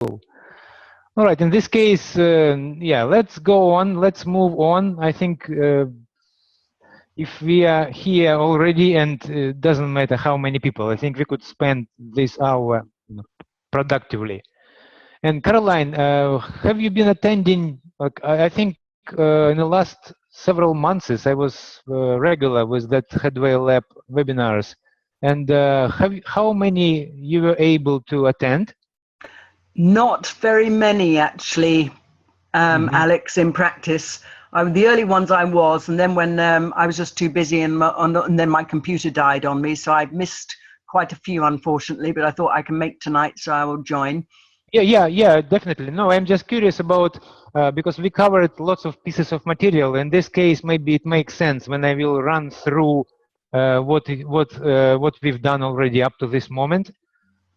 All right, in this case, yeah, let's go on, let's move on. I think if we are here already, and it doesn't matter how many people, I think we could spend this hour productively. And Caroline, have you been attending, like, I think in the last several months, I was regular with that Headway Lab webinars. And how many you were able to attend? Not very many, actually, Alex, in practice. The early ones I was, and then when I was just too busy and then my computer died on me, so I've missed quite a few, unfortunately, but I thought I can make tonight, so I will join. Yeah, definitely. No, I'm just curious about, because we covered lots of pieces of material. In this case, maybe it makes sense when I will run through what we've done already up to this moment.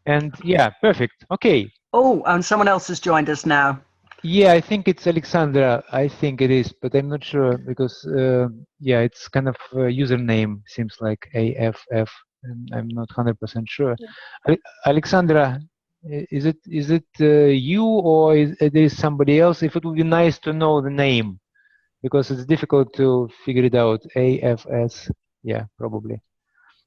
And yeah, perfect. Okay. Oh, and someone else has joined us now. Yeah, I think it's Alexandra. I think it is, but I'm not sure because yeah, it's kind of username seems like AFF, and I'm not 100% sure. Alexandra, is it you or it is somebody else? If it would be nice to know the name, because it's difficult to figure it out. AFS, yeah, probably.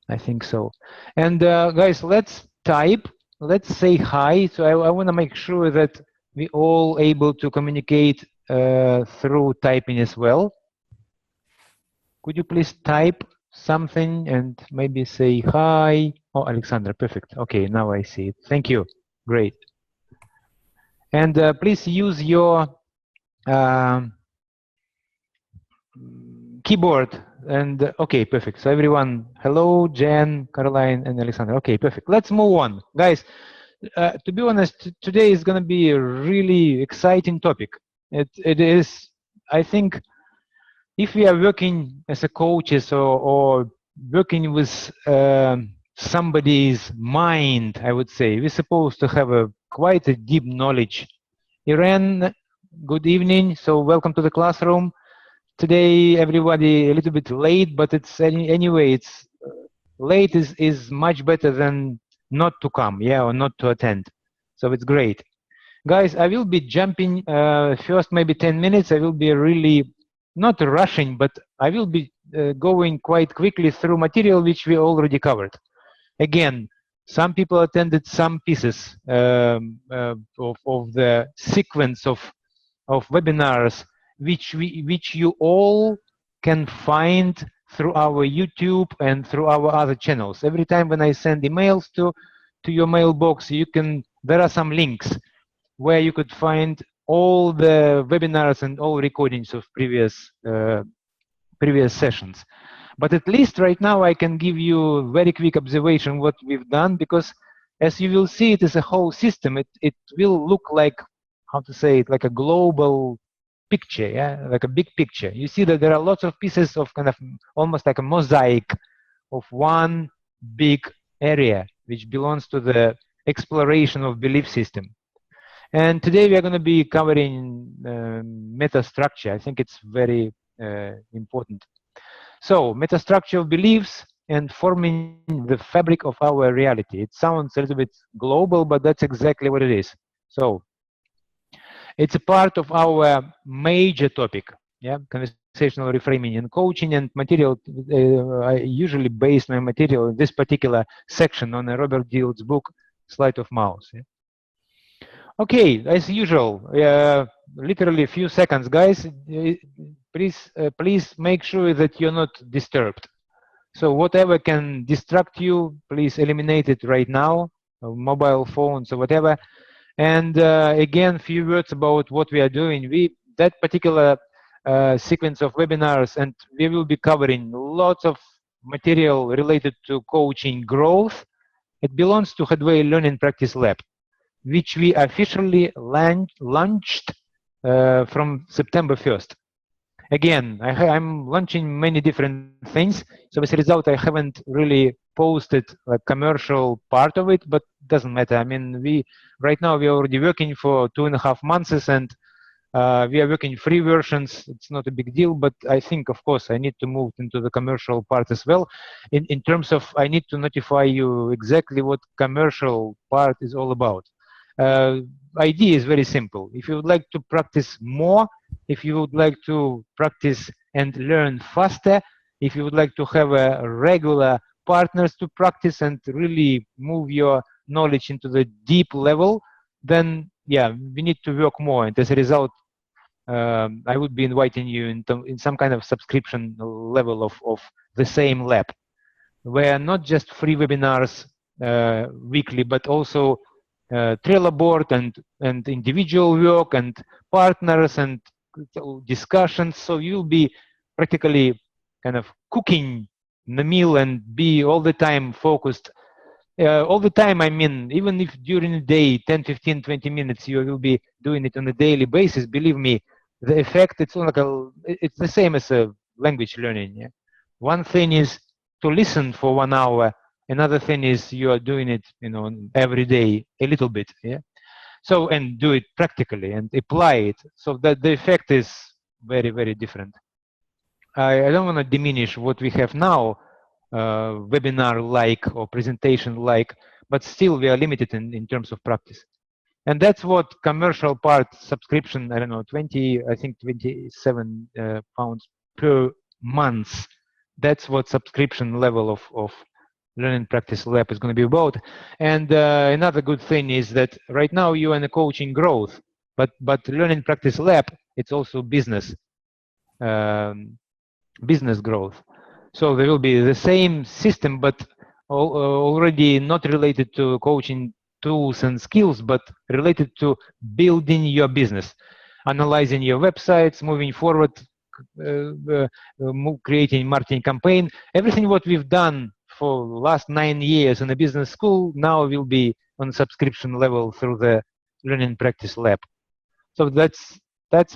I think so. And guys, let's type. Let's say hi. So I want to make sure that we all able to communicate through typing as well. Could you please type something and maybe say hi? Oh, Alexandra, perfect. Okay, now I see it. Thank you. Great. And please use your keyboard. And okay, perfect. So everyone, hello, Jen, Caroline, and Alexandra. Okay, perfect. Let's move on. Guys, to be honest, today is going to be a really exciting topic. It is, I think, if we are working as a coaches or working with somebody's mind, I would say, we're supposed to have quite a deep knowledge. Irene, good evening. So welcome to the classroom. Today, everybody a little bit late, but it's anyway, it's late is much better than not to come, yeah, or not to attend. So it's great. Guys, I will be jumping first maybe 10 minutes. I will be really not rushing, but I will be going quite quickly through material which we already covered. Again, some people attended some pieces of the sequence of webinars which you all can find through our YouTube and through our other channels. Every time when I send emails to your mailbox, there are some links where you could find all the webinars and all recordings of previous sessions. But at least right now I can give you a very quick observation what we've done, because as you will see, it is a whole system. It will look like, how to say it, like a global picture, yeah, like a big picture. You see that there are lots of pieces of kind of almost like a mosaic of one big area which belongs to the exploration of belief system. And today we are going to be covering metastructure. I think it's very important. So metastructure of beliefs and forming the fabric of our reality. It sounds a little bit global, but that's exactly what it is. So it's a part of our major topic, yeah, conversational reframing and coaching and material. I usually base my material in this particular section on Robert Dield's book, Sleight of Mouse. Yeah? Okay, as usual, literally a few seconds, guys. Please make sure that you're not disturbed. So whatever can distract you, please eliminate it right now, mobile phones or whatever. And again, few words about what we are doing. That particular sequence of webinars, and we will be covering lots of material related to coaching growth. It belongs to Headway Learning Practice Lab, which we officially launched from September 1st. Again, I'm launching many different things. So as a result, I haven't really posted a commercial part of it, but doesn't matter. I mean, right now we're already working for 2.5 months, and we are working free versions. It's not a big deal, but I think, of course, I need to move into the commercial part as well. In terms of, I need to notify you exactly what commercial part is all about. idea is very simple. If you would like to practice more, if you would like to practice and learn faster, if you would like to have a regular partners to practice and really move your knowledge into the deep level, then yeah, we need to work more. And as a result, I would be inviting you in some kind of subscription level of the same lab, where not just free webinars weekly, but also Trello board and individual work and partners and discussions. So you'll be practically kind of cooking the meal and be all the time focused. All the time, I mean, even if during the day, 10, 15, 20 minutes, you will be doing it on a daily basis, believe me, the effect, it's the same as a language learning. Yeah? One thing is to listen for 1 hour. Another thing is you are doing it, every day a little bit. Yeah. So, and do it practically and apply it. So that the effect is very, very different. I don't want to diminish what we have now, webinar-like or presentation-like, but still we are limited in terms of practice. And that's what commercial part subscription, I don't know, 27 pounds per month. That's what subscription level of Learning Practice Lab is going to be about. And another good thing is that right now you are in a coaching growth, but Learning Practice Lab, it's also business growth. So there will be the same system, but already not related to coaching tools and skills, but related to building your business, analyzing your websites, moving forward, creating marketing campaign. Everything what we've done for the last 9 years in a business school now will be on subscription level through the Learning Practice Lab. So that's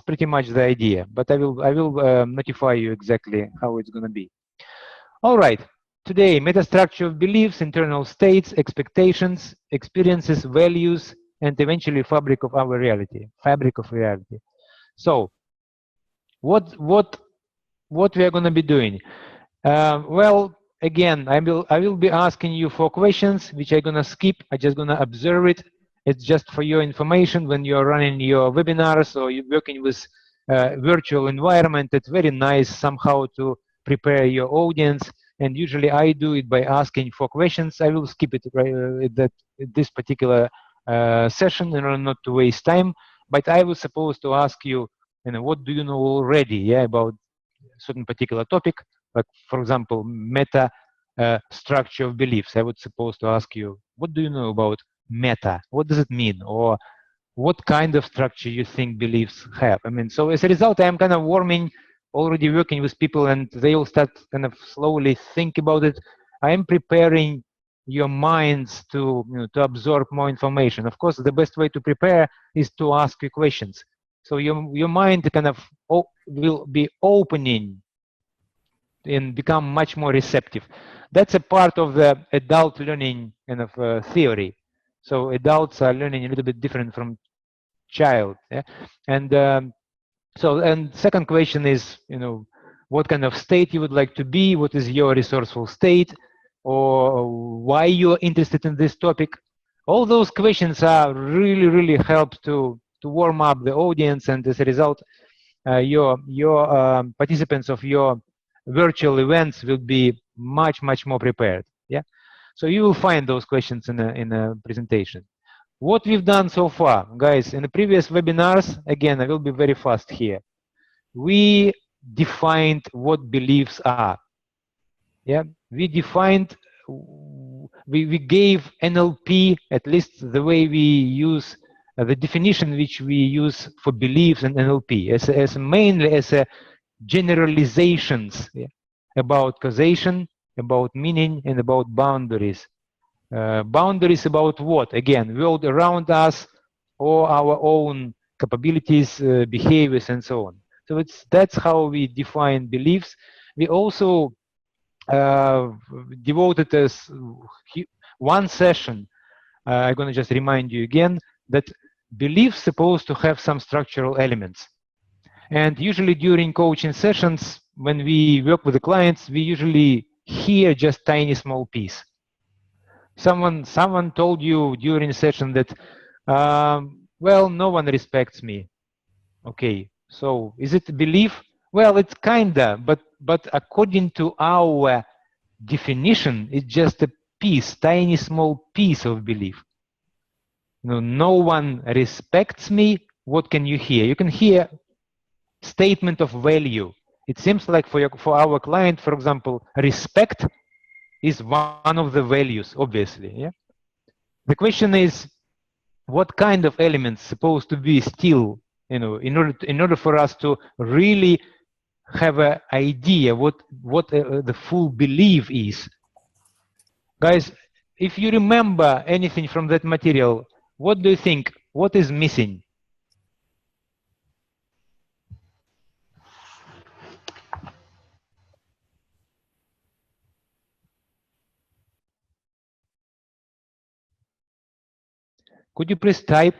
pretty much the idea, but I will notify you exactly how it's going to be. All right, today, metastructure of beliefs, internal states, expectations, experiences, values, and eventually fabric of our reality, So what we are going to be doing? Well, again, I will be asking you 4 questions, which I'm going to skip. I'm just going to observe it. It's just for your information when you're running your webinars or you're working with virtual environment. It's very nice somehow to prepare your audience. And usually I do it by asking 4 questions. I will skip it at this particular session in order not to waste time. But I was supposed to ask you, what do you know already about a certain particular topic? Like, for example, meta structure of beliefs. I was supposed to ask you, what do you know about meta? What does it mean? Or what kind of structure you think beliefs have? I mean, so as a result, I'm kind of already working with people, and they will start kind of slowly think about it. I am preparing your minds to absorb more information. Of course, the best way to prepare is to ask you questions. So your mind kind of will be opening and become much more receptive. That's a part of the adult learning kind of theory. So adults are learning a little bit different from child. Yeah? And second question is, what kind of state you would like to be? What is your resourceful state? Or why you're interested in this topic? All those questions are really help to warm up the audience, and as a result, your participants of your virtual events will be much more prepared. Yeah. So you will find those questions in a presentation. What we've done so far, guys, in the previous webinars, again, I will be very fast here. We defined what beliefs are. Yeah, we defined, we gave NLP, at least the way we use the definition which we use for beliefs and NLP, as mainly as a generalizations about causation, about meaning, and about boundaries. Boundaries about what? Again, world around us or our own capabilities, behaviors, and so on. So that's how we define beliefs. We also devoted as one session. I'm going to just remind you again that beliefs supposed to have some structural elements. And usually during coaching sessions, when we work with the clients, we usually hear just tiny small piece. Someone told you during the session that well, no one respects me. Okay, so is it a belief? Well, it's kinda, but according to our definition, it's just a piece, tiny small piece of belief. No one respects me. What can you hear? You can hear statement of value. It seems like for our client, for example, respect is one of the values, obviously. Yeah. The question is, what kind of elements supposed to be still, in order for us to really have an idea what the full belief is. Guys, if you remember anything from that material, what do you think? What is missing? Could you please type?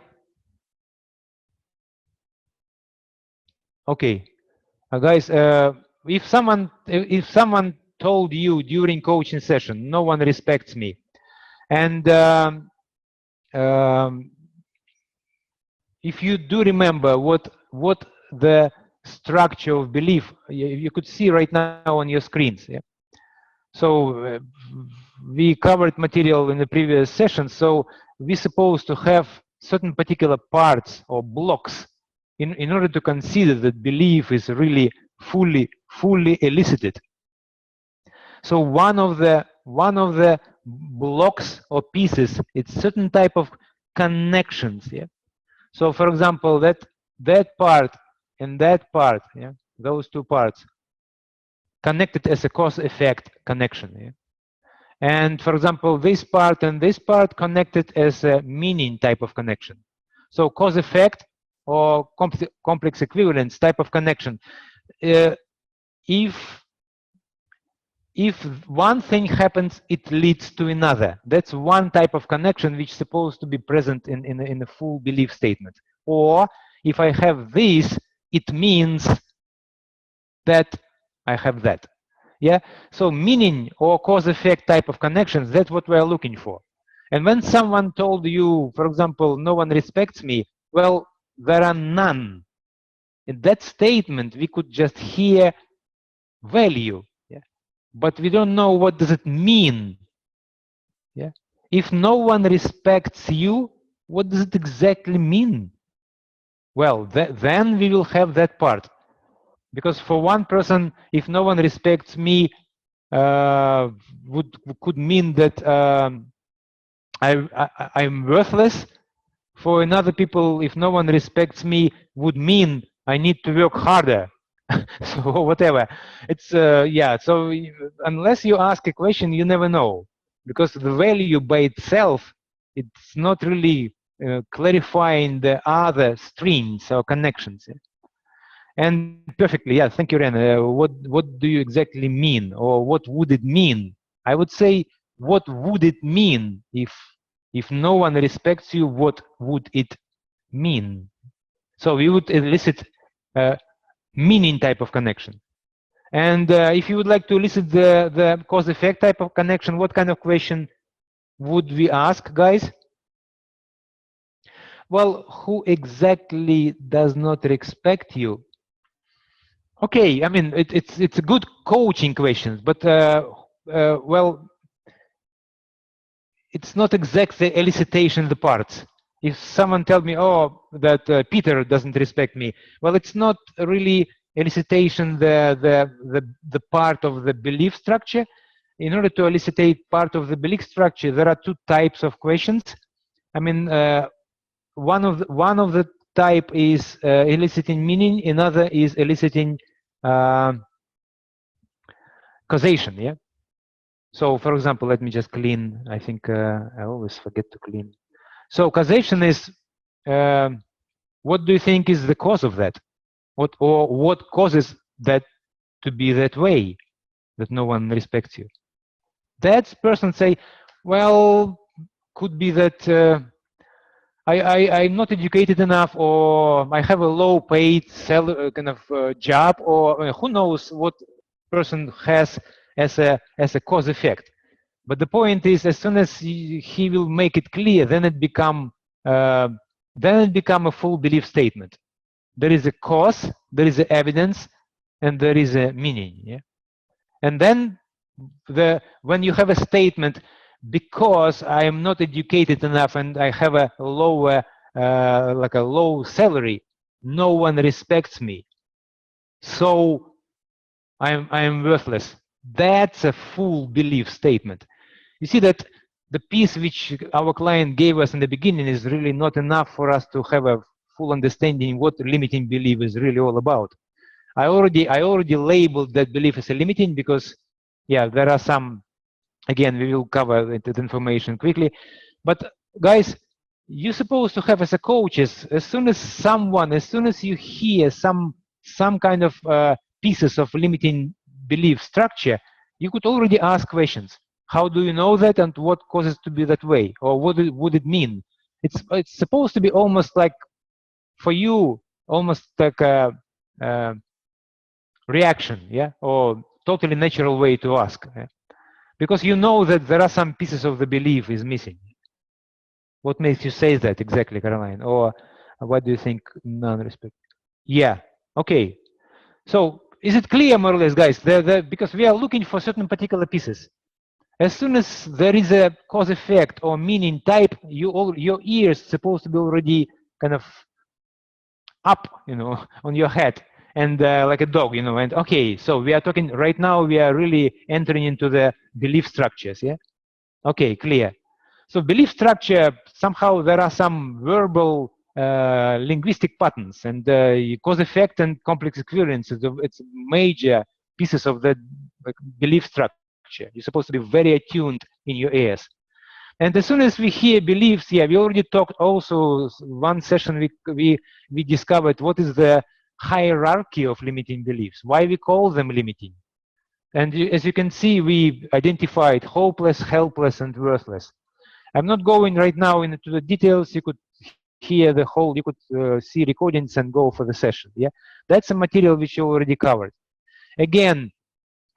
Okay, guys. If someone told you during coaching session, no one respects me, and if you do remember what the structure of belief, you could see right now on your screens. Yeah? So we covered material in the previous session. So we're supposed to have certain particular parts or blocks in order to consider that belief is really fully elicited. So one of the blocks or pieces, it's certain type of connections. Yeah. So for example, that part and that part, yeah, those two parts connected as a cause-effect connection. Yeah? And for example, this part and this part connected as a meaning type of connection. So cause-effect or complex equivalence type of connection. If one thing happens, it leads to another. That's one type of connection which is supposed to be present in a full belief statement. Or if I have this, it means that I have that. Yeah. So meaning or cause-effect type of connections, that's what we're looking for. And when someone told you, for example, no one respects me, well, there are none. In that statement, we could just hear value, yeah? But we don't know what does it mean. Yeah. If no one respects you, what does it exactly mean? Well, then we will have that part. Because for one person, if no one respects me, could mean that I'm worthless. For another people, if no one respects me, would mean I need to work harder. So whatever. It's yeah. So unless you ask a question, you never know, because the value by itself, it's not really clarifying the other streams or connections. And perfectly, yeah. Thank you, Ren. What do you exactly mean, or what would it mean? I would say, what would it mean if no one respects you? What would it mean? So we would elicit meaning type of connection. And if you would like to elicit the cause-effect type of connection, what kind of question would we ask, guys? Well, who exactly does not respect you? Okay, I mean, it's a good coaching question, but well, it's not exactly elicitation the parts. If someone tells me, oh, that Peter doesn't respect me, well, it's not really elicitation the part of the belief structure. In order to elicitate part of the belief structure, there are two types of questions. I mean, one of the type is eliciting meaning, another is eliciting causation. Yeah. So, for example, let me just clean. I think I always forget to clean. So, causation is what do you think is the cause of that? What causes that to be that way, that no one respects you? That person say, well, could be that I'm not educated enough, or I have a low-paid kind of job, or who knows what person has as a cause effect. But the point is, as soon as he will make it clear, then it become then it becomes a full belief statement. There is a cause, there is a evidence, and there is a meaning. Yeah? And then when you have a statement, because I am not educated enough and I have a lower, like a low salary, no one respects me, so I am worthless. That's a full belief statement. You see that the piece which our client gave us in the beginning is really not enough for us to have a full understanding what limiting belief is really all about. I already labeled that belief as a limiting because, yeah, there are some, again, we will cover that information quickly. But guys, you're supposed to have as a coaches, as soon as you hear some kind of pieces of limiting belief structure, you could already ask questions. How do you know that, and what causes to be that way, or what would it mean? It's supposed to be almost like, for you, almost like a reaction, yeah, or totally natural way to ask, yeah? Because you know that there are some pieces of the belief is missing. What makes you say that exactly, Caroline? Or what do you think? Non-respect. Yeah. Okay. So is it clear, more or less, guys? Because we are looking for certain particular pieces. As soon as there is a cause effect or meaning type, your ears supposed to be already kind of up, on your head, and like a dog, and okay, so we are talking right now, we are really entering into the belief structures, yeah? Okay, clear. So belief structure, somehow there are some verbal linguistic patterns, and cause effect and complex experiences, it's major pieces of the belief structure. You're supposed to be very attuned in your ears. And as soon as we hear beliefs, yeah, we already talked also, one session we discovered what is the hierarchy of limiting beliefs, why we call them limiting. And as you can see, we identified hopeless, helpless, and worthless. I'm not going right now into the details. You could hear the whole, you could see recordings and go for the session. Yeah, that's a material which you already covered. Again,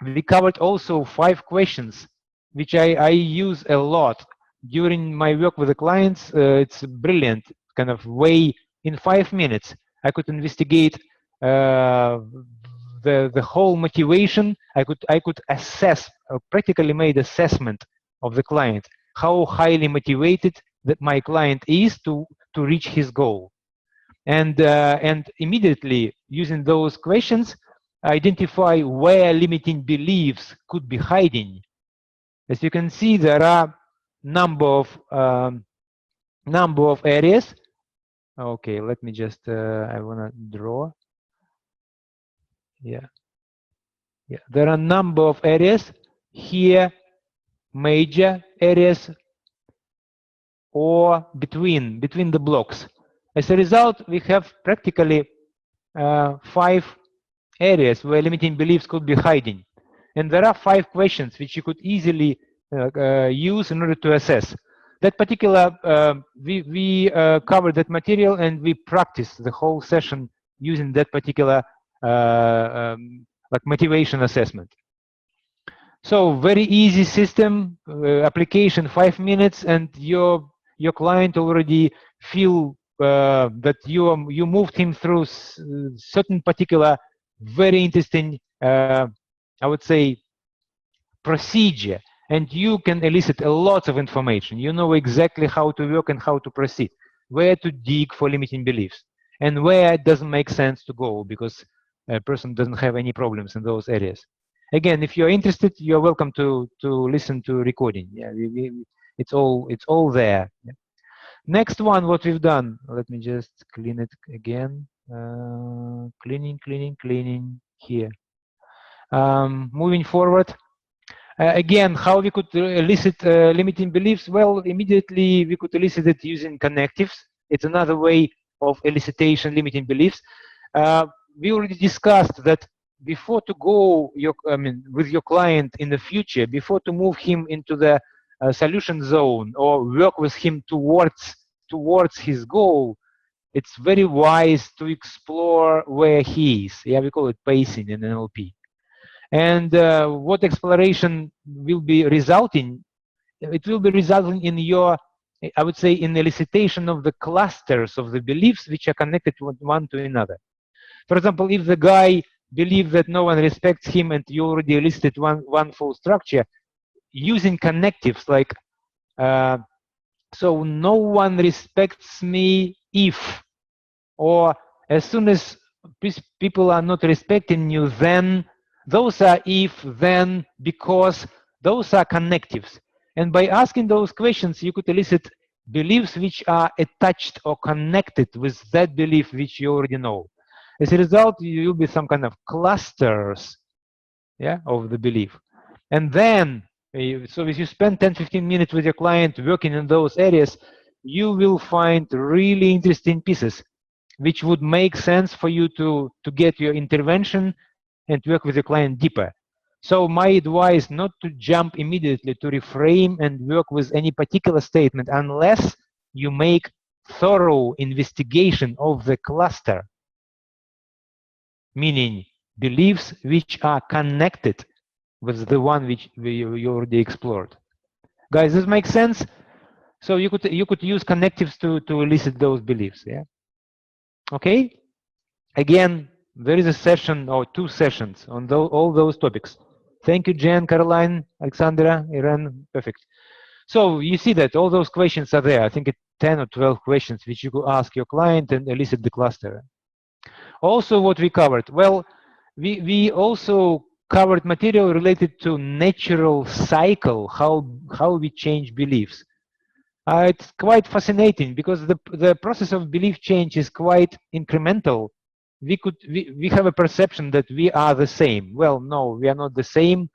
we covered also 5 questions, which I use a lot during my work with the clients. It's brilliant kind of way. In 5 minutes, I could investigate the whole motivation. I could assess, practically made assessment of the client, how highly motivated that my client is to reach his goal, and immediately using those questions, identify where limiting beliefs could be hiding. As you can see, there are number of areas. Okay, let me just I want to draw. Yeah, there are a number of areas here, major areas, or between the blocks. As a result, we have practically 5 areas where limiting beliefs could be hiding. And there are 5 questions which you could easily use in order to assess. That particular, we covered that material and we practiced the whole session using that particular like motivation assessment. So very easy system, application 5 minutes, and your client already feel that you moved him through certain particular very interesting, I would say, procedure, and you can elicit a lot of information. You know exactly how to work and how to proceed, where to dig for limiting beliefs, and where it doesn't make sense to go because a person doesn't have any problems in those areas. Again, if you're interested, you're welcome to listen to recording. Yeah, it's all there. Yeah. Next one, what we've done. Let me just clean it again. Cleaning here. Moving forward. Again, how we could elicit limiting beliefs? Well, immediately we could elicit it using connectives. It's another way of elicitation limiting beliefs. We already discussed that before to go with your client in the future, before to move him into the solution zone or work with him towards his goal, it's very wise to explore where he is. Yeah, we call it pacing in NLP. And what exploration will be resulting? It will be resulting in your I would say, in elicitation of the clusters of the beliefs which are connected one to another. For example, if the guy believes that no one respects him and you already elicited one full structure, using connectives like, so no one respects me if, or as soon as people are not respecting you, then, those are if, then, because, those are connectives. And by asking those questions, you could elicit beliefs which are attached or connected with that belief which you already know. As a result, you will be some kind of clusters, yeah, of the belief. And then, so if you spend 10-15 minutes with your client working in those areas, you will find really interesting pieces which would make sense for you to get your intervention and work with the client deeper. So my advice, not to jump immediately to reframe and work with any particular statement unless you make thorough investigation of the cluster, meaning beliefs which are connected with the one which you already explored. Guys, this makes sense? So you could use connectives to elicit those beliefs, yeah? Okay? Again, there is a session or 2 sessions on all those topics. Thank you, Jen, Caroline, Alexandra, Irene, perfect. So you see that all those questions are there. I think it's 10 or 12 questions which you could ask your client and elicit the cluster. Also, what we covered? Well, we also covered material related to natural cycle, how we change beliefs. It's quite fascinating because the process of belief change is quite incremental. We have a perception that we are the same. Well, no, we are not the same.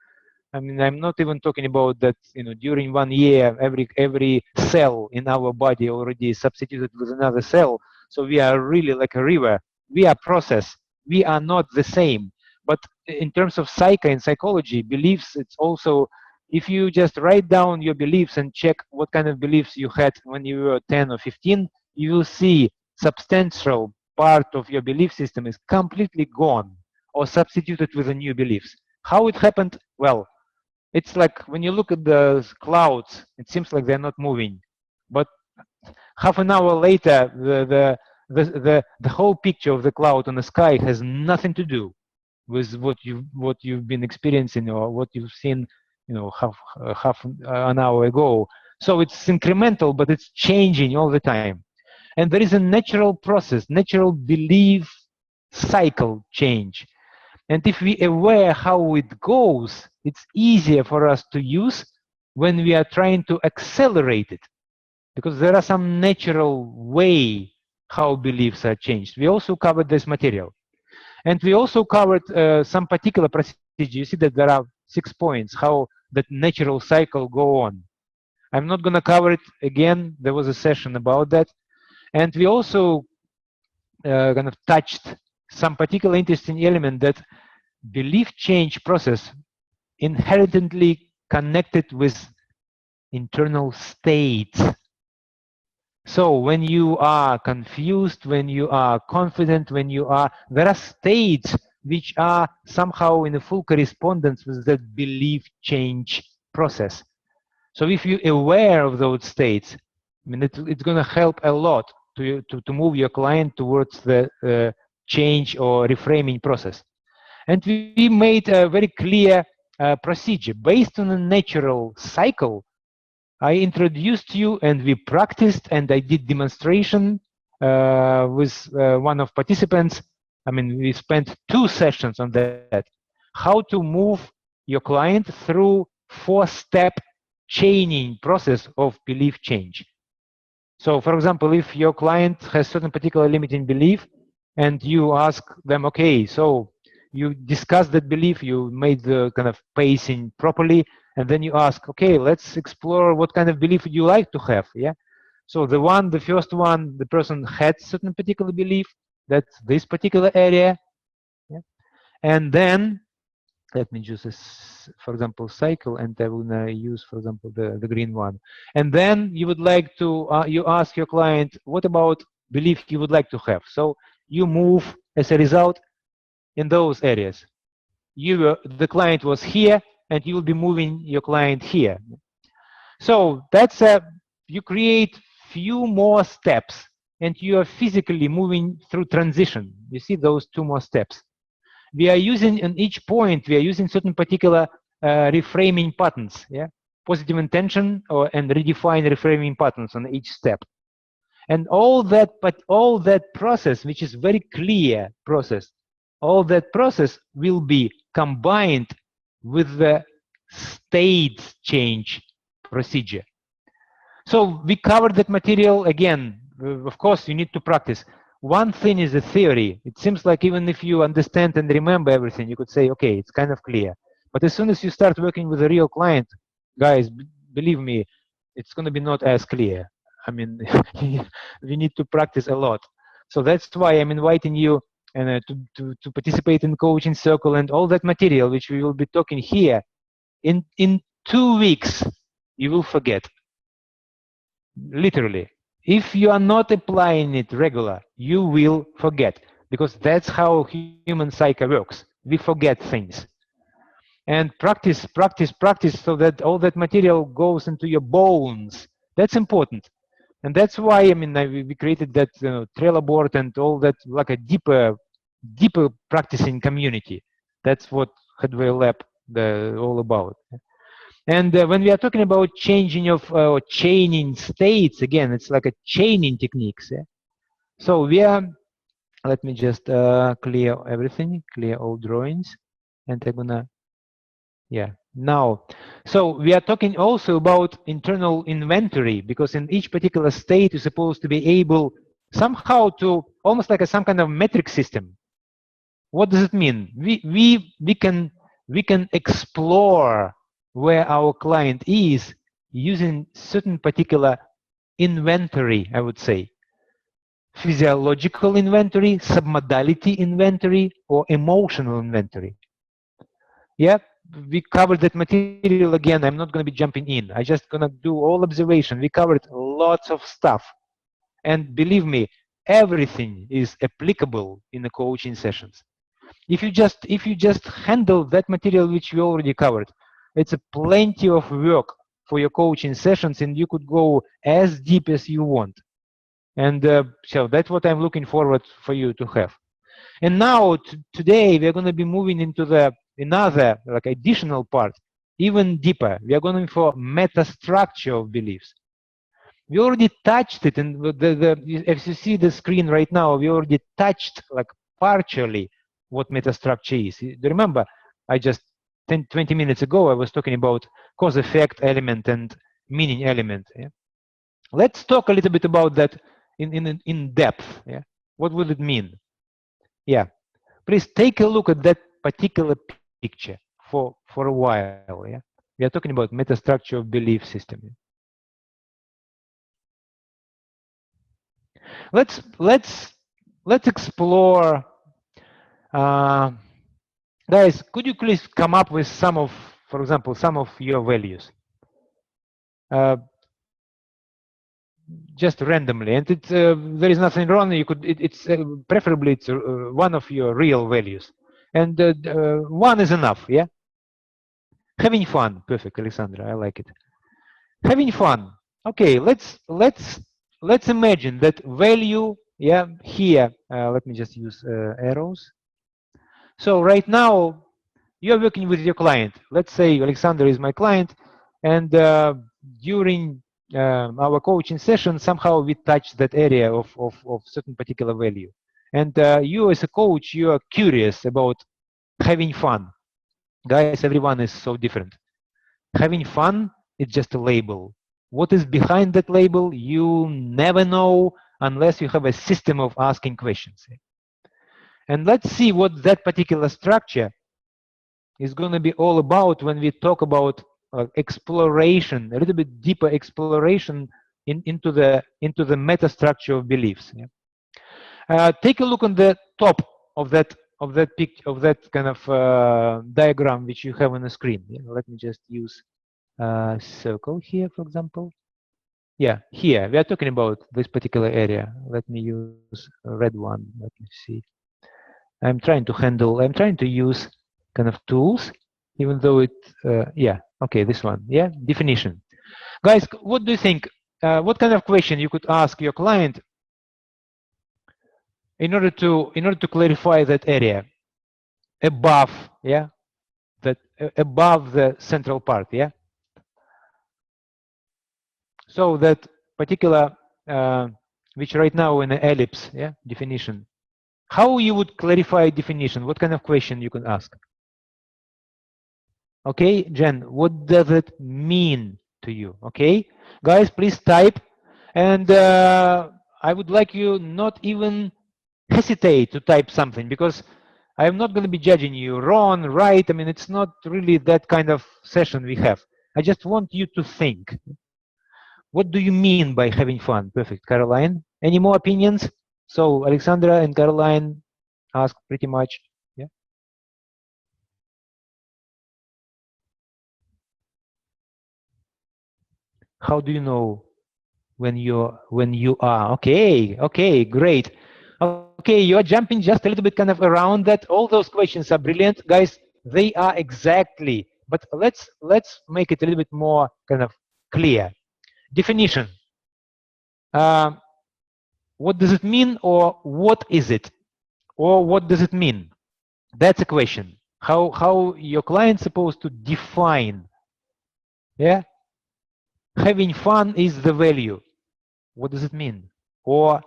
I mean, I'm not even talking about that, during 1 year, every cell in our body already substituted with another cell. So we are really like a river. We are process. We are not the same. But in terms of psyche and psychology, beliefs, it's also, if you just write down your beliefs and check what kind of beliefs you had when you were 10 or 15, you will see substantial part of your belief system is completely gone or substituted with the new beliefs. How it happened? Well, it's like when you look at the clouds, it seems like they're not moving. But half an hour later, the whole picture of the cloud on the sky has nothing to do with what you've been experiencing or what you've seen, half an hour ago. So it's incremental, but it's changing all the time. And there is a natural process, natural belief cycle change. And if we are aware how it goes, it's easier for us to use when we are trying to accelerate it, because there are some natural way how beliefs are changed. We also covered this material. And we also covered some particular procedure. You see that there are 6 points, how that natural cycle go on. I'm not going to cover it again. There was a session about that. And we also kind of touched some particular interesting element that belief change process inherently connected with internal states. So when you are confused, when you are confident, there are states which are somehow in a full correspondence with that belief change process. So if you're aware of those states, I mean, it's going to help a lot to move your client towards the change or reframing process. And we made a very clear procedure based on a natural cycle. I introduced you and we practiced, and I did demonstration with one of participants. I mean, we spent 2 sessions on that. How to move your client through 4-step chaining process of belief change. So for example, if your client has certain particular limiting belief and you ask them, okay, so you discuss that belief, you made the kind of pacing properly, and then you ask, okay, let's explore what kind of belief you like to have, yeah? So the first one, the person had certain particular belief, that's this particular area, yeah? And then, let me choose this, for example, cycle, and I will use, for example, the green one. And then you would like to, you ask your client, what about belief you would like to have? So you move as a result in those areas. The client was here, and you will be moving your client here. So that's you create few more steps, and you are physically moving through transition. You see those 2 more steps. We are using in each point, we are using certain particular reframing patterns, yeah, positive intention and redefine reframing patterns on each step. And all that process, which is very clear process, all that process will be combined with the state change procedure. So we covered that material again. Of course, you need to practice. One thing is the theory. It seems like even if you understand and remember everything, you could say, okay, it's kind of clear. But as soon as you start working with a real client, guys, believe me, it's going to be not as clear. I mean, we need to practice a lot. So that's why I'm inviting you to participate in coaching circle, and all that material which we will be talking here. In 2 weeks, you will forget. Literally. If you are not applying it regular, you will forget, because that's how human psyche works. We forget things. And practice, practice, practice, so that all that material goes into your bones. That's important. And that's why, I mean, we created that Trello board and all that, like a deeper practicing community. That's what Headway Lab all about. And when we are talking about changing of chaining states, again, it's like a chaining techniques. Yeah? So we are, let me just clear everything, clear all drawings, and I'm gonna, yeah, now. So we are talking also about internal inventory, because in each particular state, you're supposed to be able somehow to, almost like some kind of metric system. What does it mean? We can explore where our client is using certain particular inventory, I would say. Physiological inventory, submodality inventory, or emotional inventory. Yeah, we covered that material again. I'm not going to be jumping in. I'm just going to do all observation. We covered lots of stuff. And believe me, everything is applicable in the coaching sessions. If you just handle that material which we already covered, it's a plenty of work for your coaching sessions, and you could go as deep as you want. And so that's what I'm looking forward for you to have. And now today we're going to be moving into another like additional part, even deeper. We are going for meta structure of beliefs. We already touched it, and if you see the screen right now, we already touched like partially what metastructure is. Do you remember? I just 20 minutes ago I was talking about cause-effect element and meaning element. Yeah? Let's talk a little bit about that in depth. Yeah? What would it mean? Yeah, please take a look at that particular picture for a while. Yeah, we are talking about metastructure of belief system. Yeah? Let's explore. Guys, could you please come up with some of, for example, some of your values? Just randomly, and there is nothing wrong. You could it's preferably it's one of your real values, and one is enough. Yeah, having fun. Perfect, Alexandra. I like it. Having fun. Okay, let's imagine that value. Yeah, here. Let me just use arrows. So right now, you're working with your client. Let's say Alexander is my client, and during our coaching session, somehow we touch that area of certain particular value. And you as a coach, you are curious about having fun. Guys, everyone is so different. Having fun is just a label. What is behind that label, you never know unless you have a system of asking questions. And let's see what that particular structure is going to be all about when we talk about exploration, a little bit deeper exploration into the metastructure of beliefs. Yeah? Take a look on the top of that kind of diagram which you have on the screen. Yeah? Let me just use a circle here, for example. Yeah, here we are talking about this particular area. Let me use a red one. Let me see. I'm trying to use kind of tools, even though it, yeah, okay, this one, yeah, definition. Guys, what do you think? what kind of question you could ask your client in order to clarify that area above, yeah, that above the central part, yeah. So that particular, which right now in the ellipse, yeah, definition. How you would clarify definition? What kind of question you can ask? Okay, Jen, what does it mean to you? Okay, guys, please type. And I would like you not even hesitate to type something, because I'm not going to be judging you wrong, right. I mean, it's not really that kind of session we have. I just want you to think. What do you mean by having fun? Perfect. Caroline, any more opinions? So Alexandra and Caroline asked pretty much. Yeah. How do you know when you are? Okay, great. Okay, you are jumping just a little bit kind of around that. All those questions are brilliant, guys. They are exactly. But let's make it a little bit more kind of clear. Definition. What does it mean, or what is it, or what does it mean? That's a question. How your client's supposed to define? Yeah. Having fun is the value. What does it mean? Or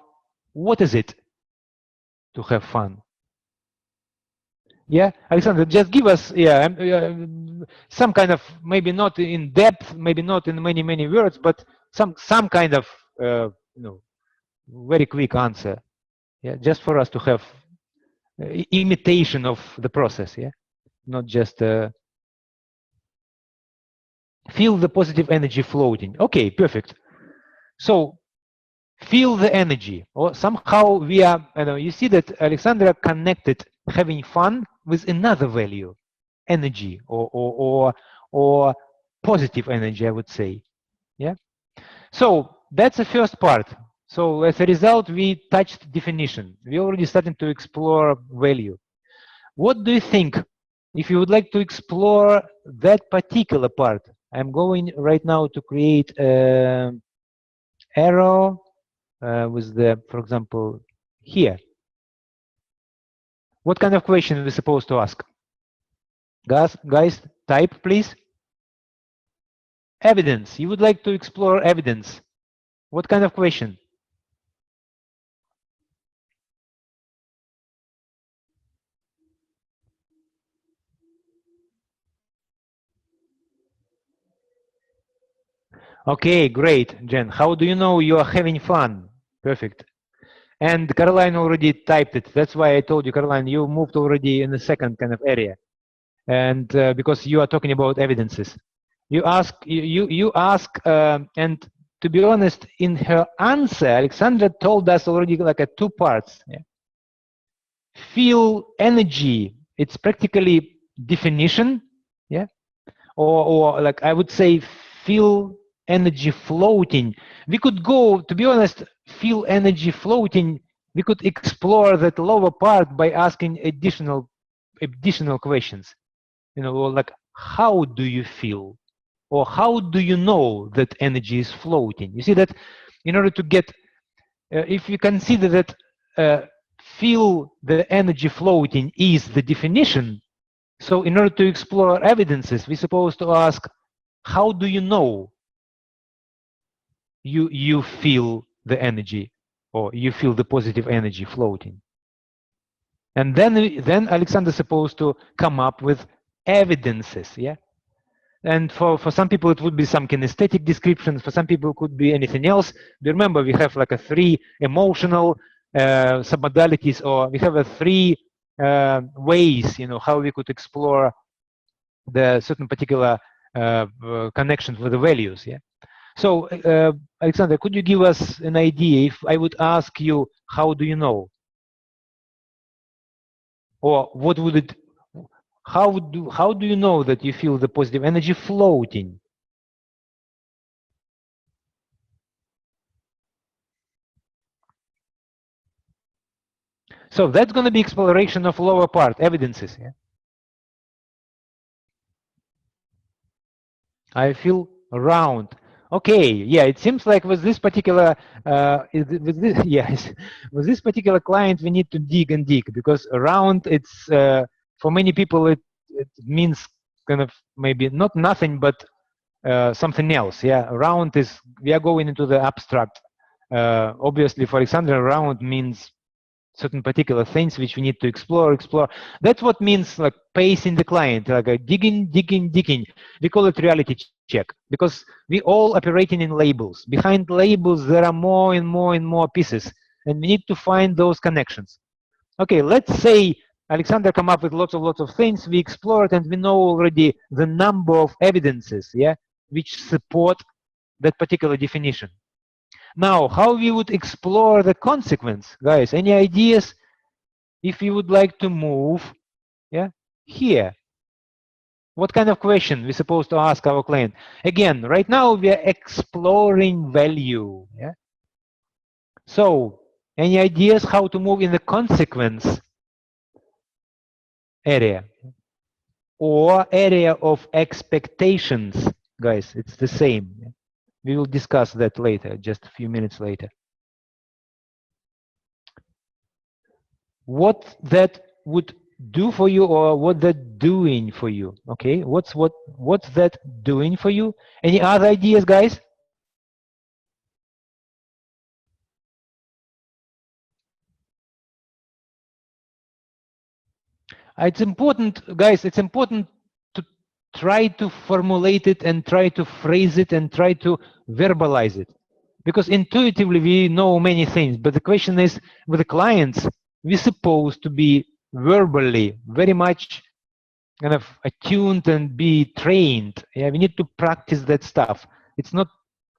what is it to have fun? Yeah, Alexander, just give us some kind of, maybe not in depth, maybe not in many words, but some kind of very quick answer. Yeah, just for us to have imitation of the process. Yeah, not just feel the positive energy floating. Okay, perfect. So feel the energy, or somehow we are, you see that Alexandra connected having fun with another value, energy, or positive energy, I would say. Yeah. So that's the first part. So as a result, we touched definition. We already starting to explore value. What do you think? If you would like to explore that particular part, I'm going right now to create an arrow with the, for example, here. What kind of question are we supposed to ask? Guys, type, please. Evidence. You would like to explore evidence. What kind of question? Okay, great, Jen. How do you know you are having fun? Perfect. And Caroline already typed it. That's why I told you, Caroline, you moved already in the second kind of area. And because you are talking about evidences. You ask, and to be honest, in her answer, Alexandra told us already like two parts. Yeah? Feel energy, it's practically definition, yeah, or like I would say feel energy floating. We could go, to be honest, feel energy floating, we could explore that lower part by asking additional questions, or like, how do you feel, or how do you know that energy is floating? You see that in order to get, if you consider that feel the energy floating is the definition, so in order to explore evidences, we're supposed to ask, how do you know you feel the energy, or you feel the positive energy floating? And then Alexander's supposed to come up with evidences, yeah? And for some people, it would be some kinesthetic descriptions. For some people, it could be anything else. Remember, we have like a 3 emotional submodalities, or we have a 3 ways, how we could explore the certain particular connections with the values. Yeah. So, Alexander, could you give us an idea if I would ask you, how do you know? Or what would it? How do you know that you feel the positive energy floating? So that's going to be exploration of lower part, evidences. Yeah? I feel round. Okay, yeah, it seems like with this particular, with this, yes, with this particular client, we need to dig and dig, because around it's, for many people, it means kind of maybe not nothing, but something else. Yeah, around is, we are going into the abstract. Obviously, for Alexander, around means certain particular things which we need to explore. That's what means like pacing the client, like a digging. We call it reality check, because we all operating in labels. Behind labels, there are more and more and more pieces, and we need to find those connections. Okay, let's say Alexander come up with lots of things. We explore it, and we know already the number of evidences, yeah, which support that particular definition. Now, how we would explore the consequence, guys? Any ideas? If you would like to move, yeah, here, what kind of question we're supposed to ask our client? Again, right now we are exploring value. Yeah. So, any ideas how to move in the consequence area or area of expectations, guys? It's the same. We will discuss that later, just a few minutes later. What that would do for you, or what that doing for you? Okay, what's that doing for you? Any other ideas, guys? It's important, guys, it's important to try to formulate it and try to phrase it and try to verbalize it, because intuitively we know many things, but the question is, with the clients, we're supposed to be verbally very much kind of attuned and be trained. Yeah, we need to practice that stuff. It's not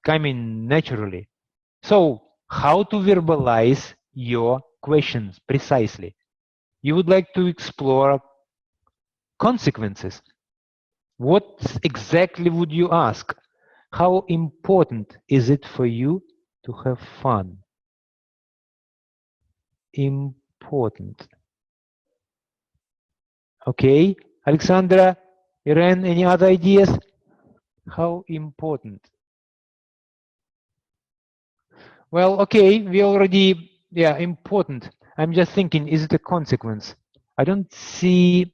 coming naturally. So how to verbalize your questions precisely? You would like to explore consequences. What exactly would you ask? How important is it for you to have fun? Important. Okay, Alexandra, Irene, any other ideas? How important? Well, okay, we already, yeah, important. I'm just thinking, is it a consequence? I don't see.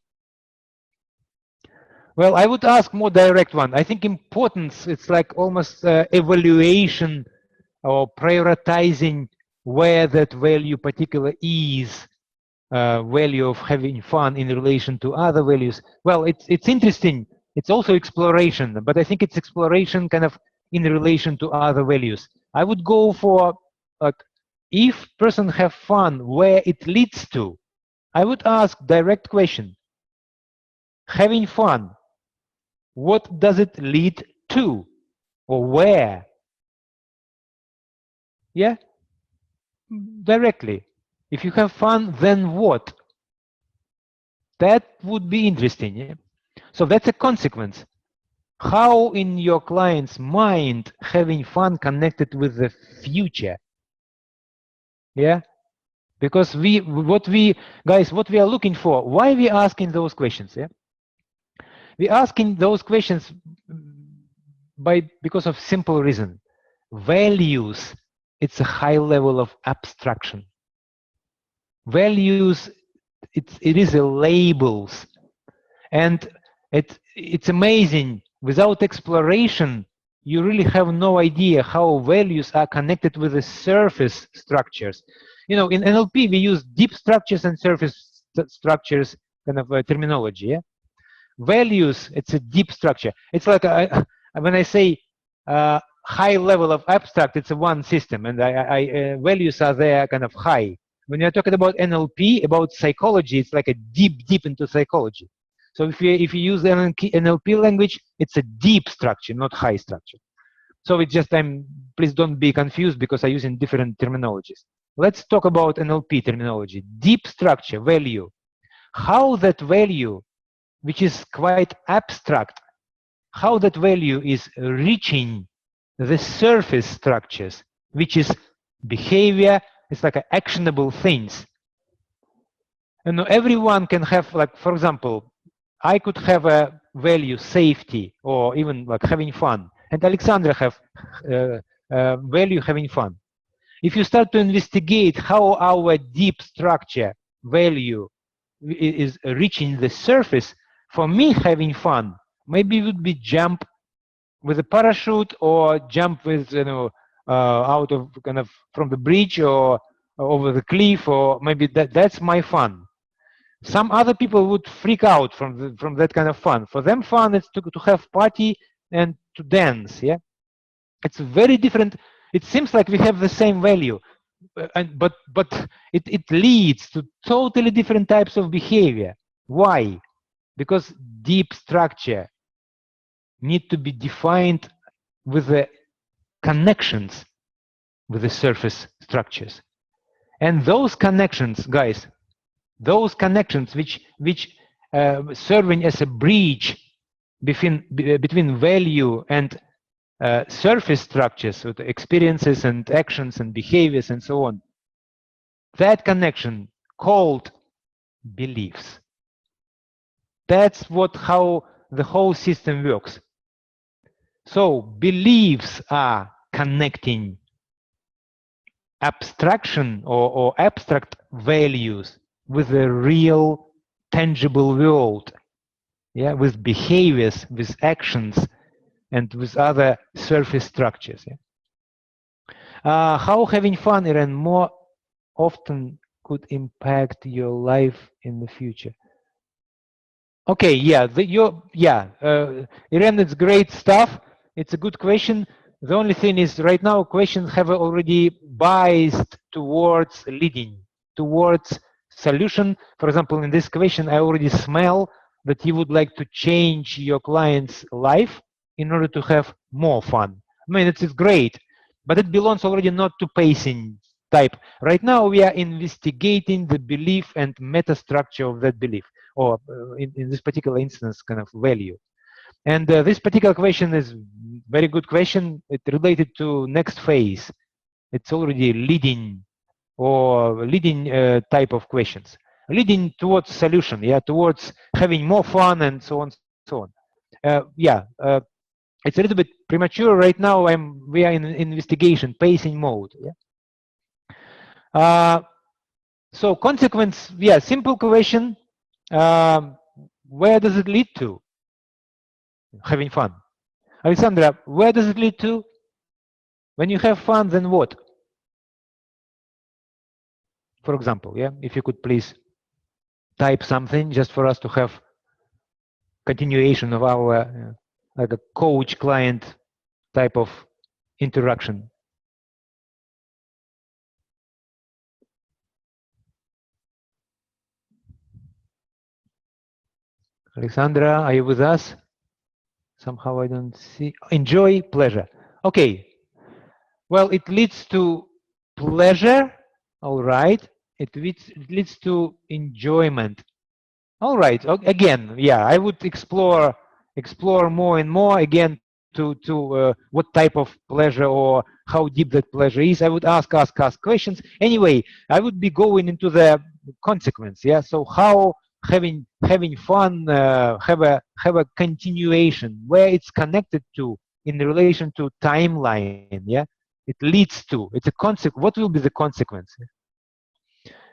Well, I would ask more direct one. I think importance, it's like almost evaluation or prioritizing where that value particular is, value of having fun in relation to other values. Well, it's interesting. It's also exploration, but I think it's exploration kind of in relation to other values. I would go for, like, if person have fun, where it leads to. I would ask direct question. Having fun, what does it lead to, or where? Yeah, directly. If you have fun, then what? That would be interesting. Yeah? So that's a consequence. How in your client's mind having fun connected with the future? Yeah, because what we are looking for, why we asking those questions? Yeah, we asking those questions because of simple reason. Values, it's a high level of abstraction. Values, it is a labels, and it's amazing. Without exploration, you really have no idea how values are connected with the surface structures. You know, in NLP, we use deep structures and surface structures kind of terminology. Yeah? Values, it's a deep structure. It's like when I say high level of abstract, it's a one system, and values are there kind of high. When you're talking about NLP, about psychology, it's like a deep into psychology. So if you use NLP language, it's a deep structure, not high structure. So it's just, please don't be confused because I'm using different terminologies. Let's talk about NLP terminology. Deep structure, value. How that value, which is quite abstract, how that value is reaching the surface structures, which is behavior, it's like actionable things. And everyone can have, like, for example, I could have a value safety, or even like having fun. and Alexandra have value having fun. If you start to investigate how our deep structure value is reaching the surface, for me having fun, maybe it would be jump with a parachute or jump with, you know, out of kind of from the bridge or over the cliff, or maybe that's my fun. Some other people would freak out from that kind of fun. For them, fun is to have party and to dance. Yeah, it's very different. It seems like we have the same value, but it leads to totally different types of behavior. Why? Because deep structure need to be defined with the connections with the surface structures, and those connections, guys, those connections which serving as a bridge between value and surface structures, with experiences and actions and behaviors and so on, that connection called beliefs. That's how the whole system works. So beliefs are connecting abstraction or abstract values with the real tangible world, yeah, with behaviors, with actions, and with other surface structures. Yeah? How having fun, Irene, more often could impact your life in the future? Okay, yeah, Irene, it's great stuff. It's a good question. The only thing is, right now, questions have already biased towards leading, towards solution. For example, in this question, I already smell that you would like to change your client's life in order to have more fun. I mean, it's great, but it belongs already not to pacing type. Right now, we are investigating the belief and meta structure of that belief, or in this particular instance, kind of value. And this particular question is very good question. It's related to next phase. It's already leading or leading type of questions, leading towards solution, yeah, towards having more fun and so on, so on. It's a little bit premature right now. We are in investigation, pacing mode. Yeah. So consequence, yeah, simple question. Where does it lead to? Having fun. Alexandra, where does it lead to? When you have fun, then what? For example, yeah, if you could please type something just for us to have continuation of our like a coach-client type of interaction. Alexandra, are you with us? Somehow I don't see. Enjoy, pleasure. Okay. Well, it leads to pleasure. All right. It leads to enjoyment. All right. Again, yeah, I would explore more and more again to what type of pleasure or how deep that pleasure is. I would ask questions. Anyway, I would be going into the consequence. Yeah. So how having fun have a continuation where it's connected to in relation to timeline. Yeah. It leads to. It's a consequence. What will be the consequence?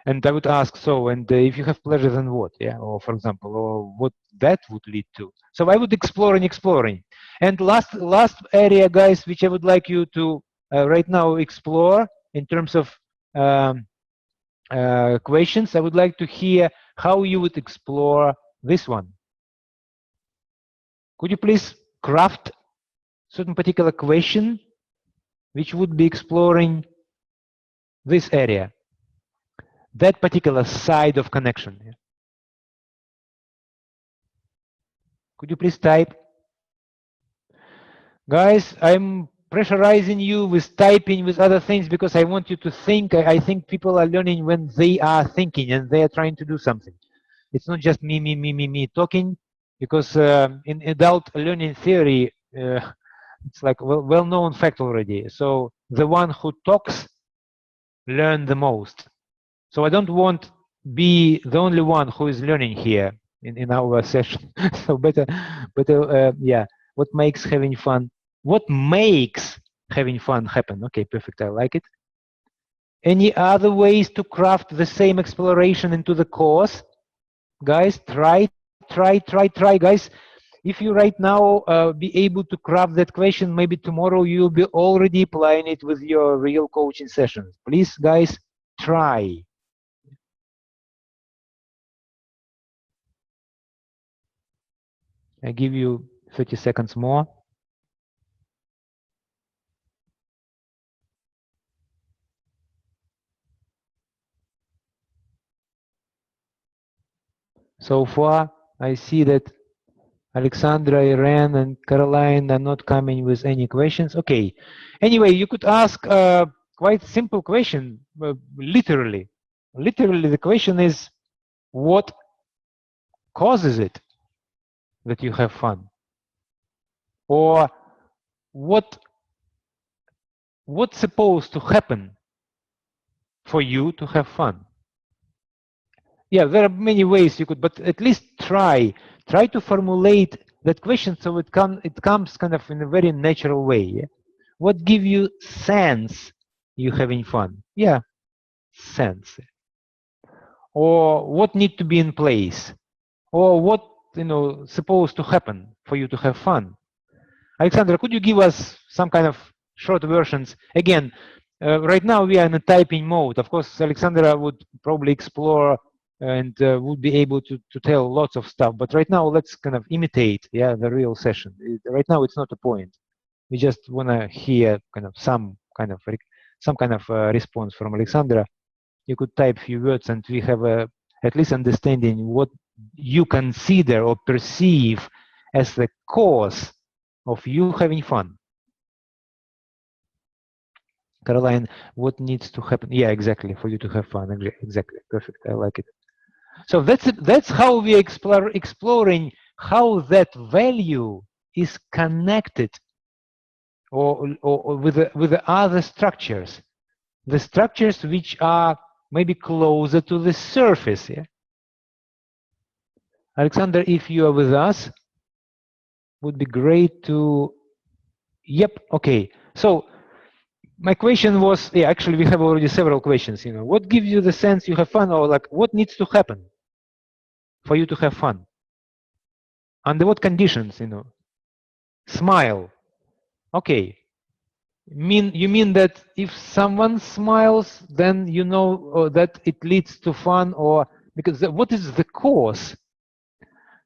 And I would ask, so, and if you have pleasure, then what? Yeah, or for example, or what that would lead to. So I would exploring. And last area, guys, which I would like you to right now explore in terms of questions. I would like to hear how you would explore this one. Could you please craft certain particular question which would be exploring this area? That particular side of connection. Could you please type? Guys, I'm pressurizing you with typing, with other things, because I want you to think. I think people are learning when they are thinking and they are trying to do something. It's not just me talking, because in adult learning theory, it's like well-known fact already. So the one who talks learn the most. So I don't want be the only one who is learning here in our session. So better, yeah. What makes having fun What makes having fun happen? Okay, perfect, I like it. Any other ways to craft the same exploration into the course? Guys, try, guys. If you right now be able to craft that question, maybe tomorrow you'll be already applying it with your real coaching sessions. Please, guys, try. I give you 30 seconds more. So far, I see that Alexandra, Irene, and Caroline are not coming with any questions. Okay. Anyway, you could ask a quite simple question, literally. Literally, the question is, what causes it that you have fun? Or what's supposed to happen for you to have fun? Yeah, there are many ways you could, but at least try to formulate that question so it comes kind of in a very natural way. Yeah? What give you sense you having fun? Yeah, sense. Or what need to be in place? Or what supposed to happen for you to have fun? Alexandra, could you give us some kind of short versions? Again, right now we are in a typing mode. Of course, Alexandra would probably explore and would be able to tell lots of stuff. But right now, let's kind of imitate, the real session. Right now, it's not a point. We just want to hear kind of some kind of response from Alexandra. You could type few words, and we have at least understanding what you consider or perceive as the cause of you having fun. Caroline, what needs to happen? Yeah, exactly, for you to have fun. Exactly, perfect. I like it. So that's it. That's how we exploring how that value is connected or with the other structures, the structures which are maybe closer to the surface. Yeah. Alexander, if you are with us, would be great to. Yep. Okay. So my question was, yeah, actually we have already several questions. What gives you the sense you have fun, or like what needs to happen for you to have fun? Under what conditions? Smile. Okay. You mean that if someone smiles, then that it leads to fun, or because what is the cause?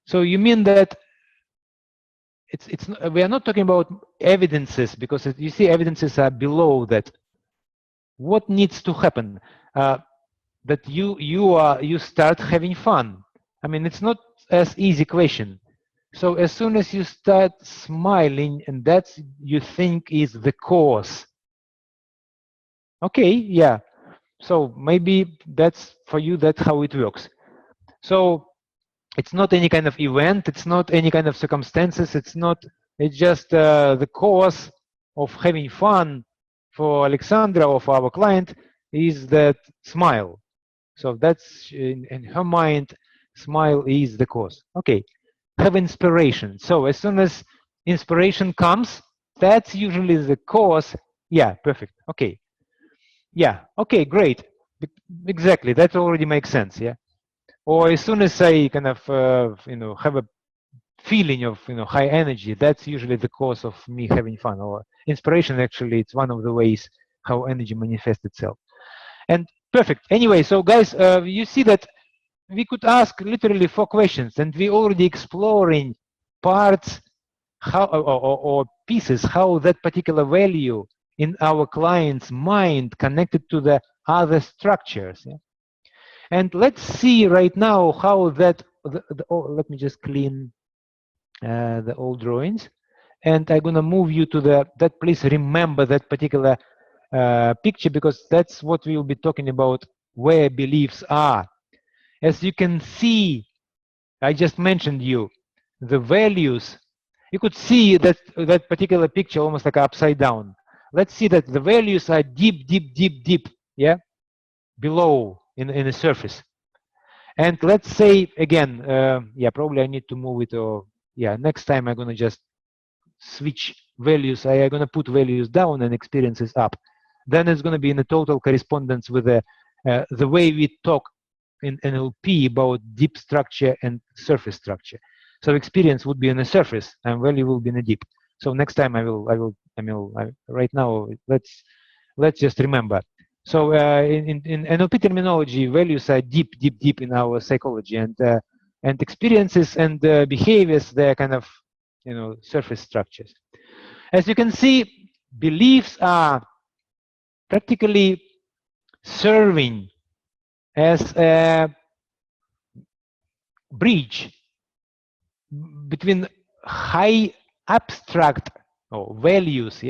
So you mean that we are not talking about evidences, because you see evidences are below that. What needs to happen that you start having fun? I mean, it's not as easy question. So as soon as you start smiling, and that's you think is the cause. Okay, yeah. So maybe that's for you, that's how it works. So it's not any kind of event, it's not any kind of circumstances, it's just the cause of having fun for Alexandra or for our client is that smile. So that's in her mind, smile is the cause. Okay, have inspiration. So as soon as inspiration comes, that's usually the cause. Yeah, perfect. Okay. Yeah, okay, great. Exactly, that already makes sense, yeah. Or as soon as I kind of, have a feeling of, high energy, that's usually the cause of me having fun. Or inspiration, actually, it's one of the ways how energy manifests itself. And perfect. Anyway, so guys, you see that we could ask literally 4 questions, and we already exploring parts how or pieces how that particular value in our client's mind connected to the other structures. Yeah? And let's see right now how that. Let me just clean the old drawings, and I'm gonna move you to that. Please remember that particular picture, because that's what we will be talking about, where beliefs are. As you can see, I just mentioned you the values. You could see that particular picture almost like upside down. Let's see that the values are deep, deep, deep, deep, yeah, below in the surface. And let's say again, yeah, probably I need to move it, or yeah, next time I'm gonna just switch values, I am going to put values down and experiences up, then it's going to be in a total correspondence with the way we talk in NLP about deep structure and surface structure. So experience would be in the surface and value will be in the deep. So next time right now, let's just remember. So in NLP terminology, values are deep in our psychology, and experiences and behaviors, they're kind of, surface structures. As you can see, beliefs are practically serving as a bridge between high abstract values,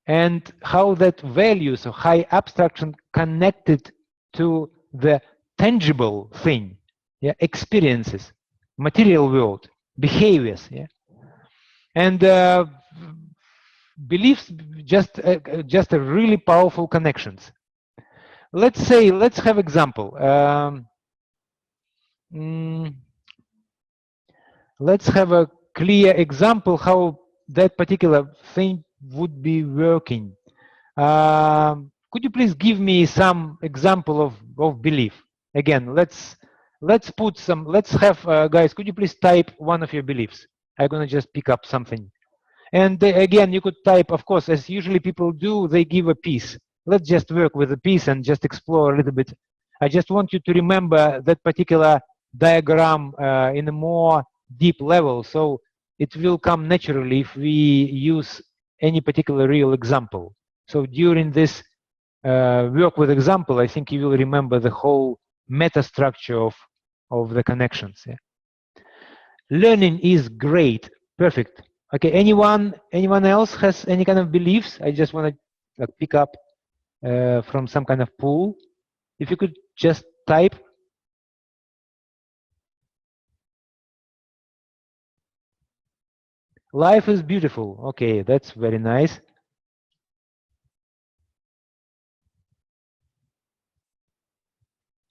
and how that values or high abstraction connected to the tangible thing, experiences, material world, behaviors, and beliefs just a really powerful connections. Let's have example. Let's have a clear example how that particular thing would be working. Could you please give me some example of belief? Again, let's have guys, could you please type one of your beliefs? I'm gonna just pick up something. And again, you could type, of course, as usually people do, they give a piece. Let's just work with a piece and just explore a little bit. I just want you to remember that particular diagram in a more deep level, so it will come naturally if we use any particular real example. So during this work with example, I think you will remember the whole meta structure of the connections. Learning is great. Perfect. Okay, anyone else has any kind of beliefs? I just want to pick up from some kind of pool. If you could just type. Life is beautiful. Okay, that's very nice.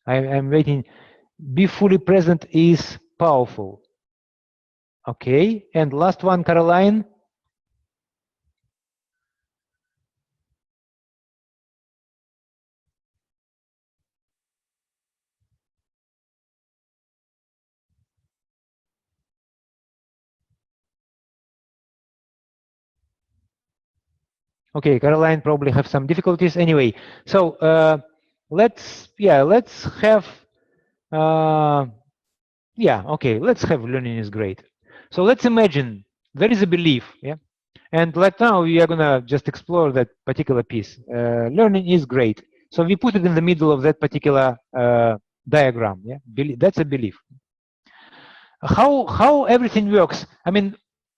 I'm waiting. Be fully present is powerful. Okay, and last one, Caroline. Okay, Caroline probably have some difficulties. Anyway, so let's have okay, let's have learning is great. So let's imagine there is a belief, and right now we are gonna just explore that particular piece. Learning is great. So we put it in the middle of that particular diagram. That's a belief. How everything works. I mean,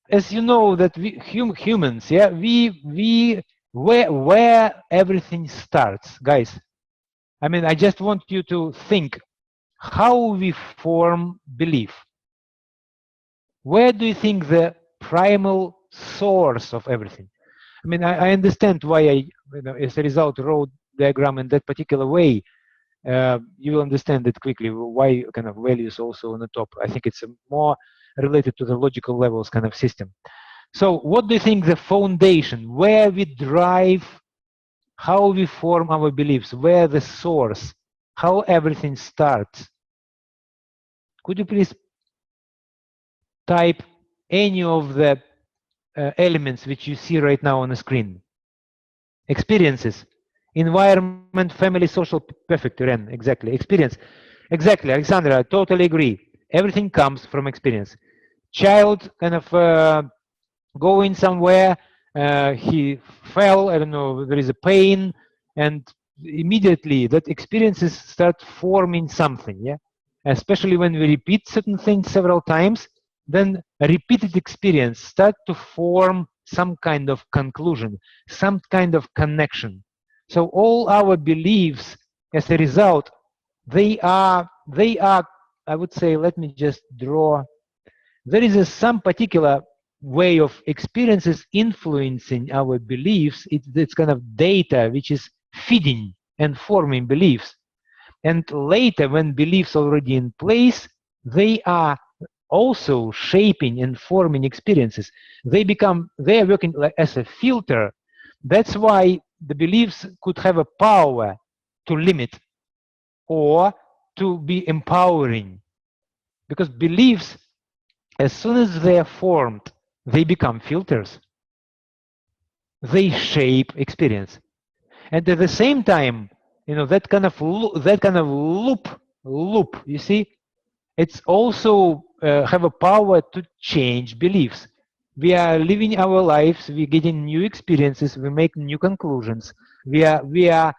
as you know that we humans, we where everything starts, guys. I mean, I just want you to think how we form belief. Where do you think the primal source of everything? I mean, I understand why I, as a result, wrote diagram in that particular way. You will understand it quickly why kind of values also on the top. I think it's more related to the logical levels kind of system. So what do you think the foundation, where we drive, how we form our beliefs, where the source, how everything starts? Could you please type any of the elements which you see right now on the screen? Experiences, environment, family, social, perfect, Ren, exactly. Experience, exactly, Alexandra, I totally agree. Everything comes from experience. Child kind of going somewhere, he fell, I don't know, there is a pain, and immediately that experiences start forming something, especially when we repeat certain things several times, then a repeated experience start to form some kind of conclusion, some kind of connection. So all our beliefs, as a result, they are, I would say, let me just draw. There is some particular way of experiences influencing our beliefs. It's kind of data which is feeding and forming beliefs. And later, when beliefs already in place, they are also shaping and forming experiences. They are working like as a filter. That's why the beliefs could have a power to limit or to be empowering, because beliefs, as soon as they are formed, they become filters. They shape experience, and at the same time, that kind of loop. You see, it's also have a power to change beliefs. We are living our lives, we're getting new experiences, we make new conclusions. We are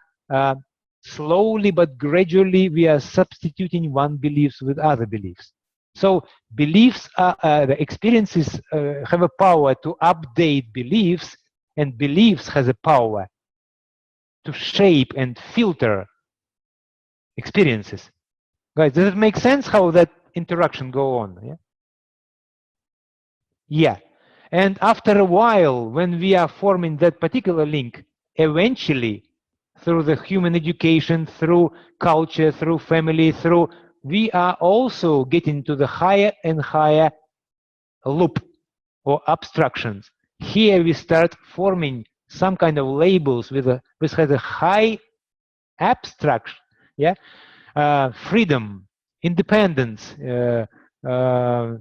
slowly but gradually we are substituting one beliefs with other beliefs. So beliefs the experiences have a power to update beliefs, and beliefs has a power to shape and filter experiences. Guys, does it make sense how that interaction go on? Yeah. Yeah. And after a while, when we are forming that particular link, eventually, through the human education, through culture, through family, we are also getting to the higher and higher loop or abstractions. Here we start forming some kind of labels which has a high abstraction, yeah, freedom, independence,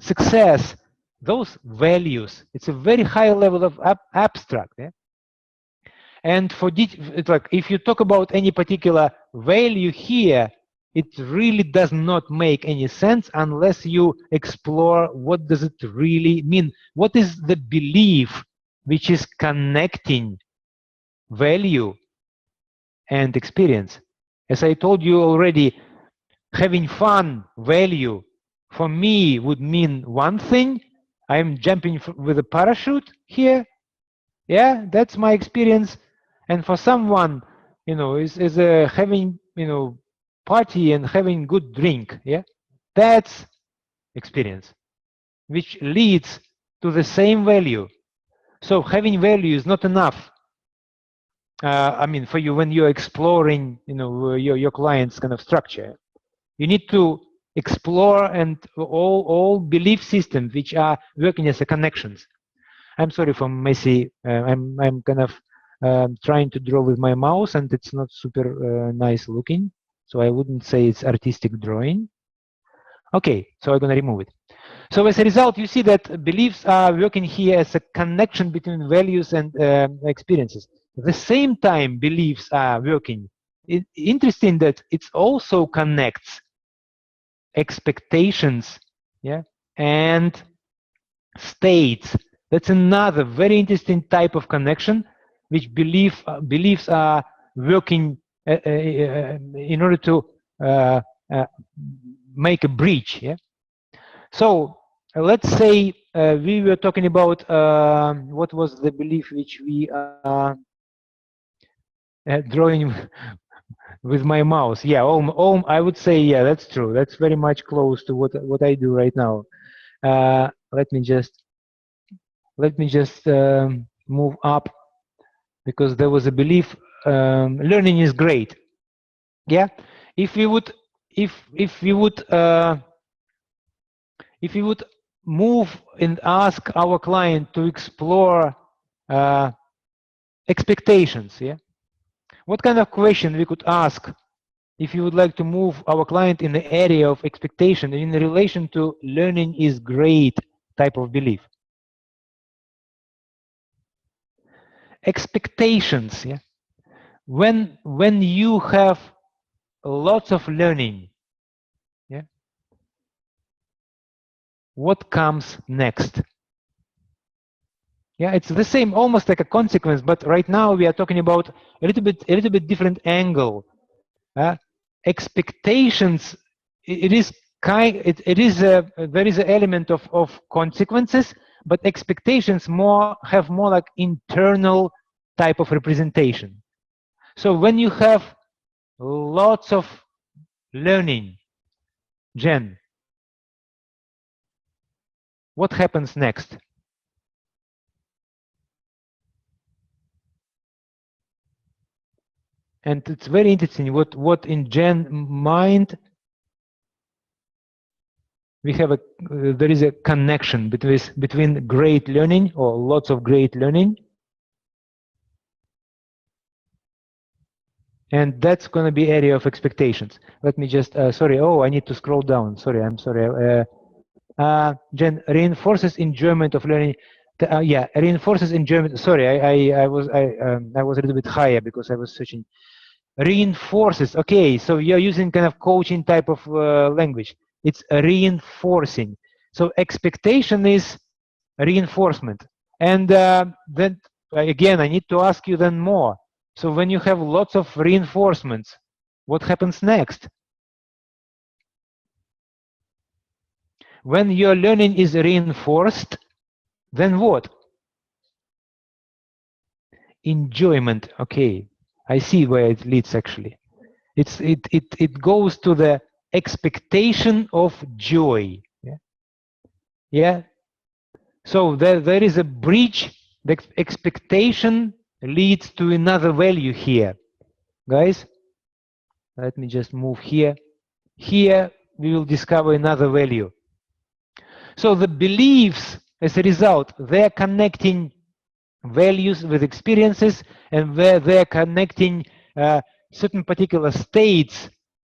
success, those values. It's a very high level of abstract. Yeah? And it's like if you talk about any particular value here, it really does not make any sense unless you explore what does it really mean. What is the belief which is connecting value and experience? As I told you already, having fun value for me would mean one thing. I'm jumping with a parachute here. Yeah, that's my experience. And for someone, is having, party and having good drink. Yeah, that's experience, which leads to the same value. So having value is not enough. I mean, for you when you're exploring, your client's kind of structure, you need to explore and all belief systems which are working as a connections. I'm sorry for messy. I'm kind of trying to draw with my mouse, and it's not super nice looking. So I wouldn't say it's artistic drawing. Okay, so I'm gonna remove it. So as a result, you see that beliefs are working here as a connection between values and experiences. At the same time, beliefs are working. Interesting that it also connects expectations, yeah, and states. That's another very interesting type of connection, which beliefs are working in order to make a bridge. Yeah. So let's say we were talking about what was the belief which we are drawing with my mouse. Yeah, I would say, yeah, that's true. That's very much close to what I do right now. Let me just move up, because there was a belief learning is great. Yeah, if we would move and ask our client to explore expectations, yeah, what kind of question we could ask if you would like to move our client in the area of expectation in relation to learning is great type of belief? Expectations, yeah. When you have lots of learning, yeah, what comes next? Yeah, it's the same, almost like a consequence, but right now we are talking about a little bit different angle. Expectations, there is an element of consequences, but expectations have more like internal type of representation. So when you have lots of learning, Jen, what happens next? And it's very interesting what in Jen mind we have there is a connection between great learning or lots of great learning, and that's going to be area of expectations. Let me just sorry. Oh, I need to scroll down. Sorry, I'm sorry. Jen, reinforces enjoyment of learning. Yeah, reinforces enjoyment. Sorry, I was a little bit higher because I was searching. Reinforces. Okay, so you're using kind of coaching type of language. It's reinforcing. So expectation is reinforcement, and then again, I need to ask you then more. So when you have lots of reinforcements, what happens next? When your learning is reinforced, then what? Enjoyment. Okay, I see where it leads actually. It goes to the expectation of joy. Yeah. Yeah. So there is a breach. The expectation leads to another value here, guys. Let me just move here. Here we will discover another value. So the beliefs, as a result, they're connecting values with experiences, and where they're connecting certain particular states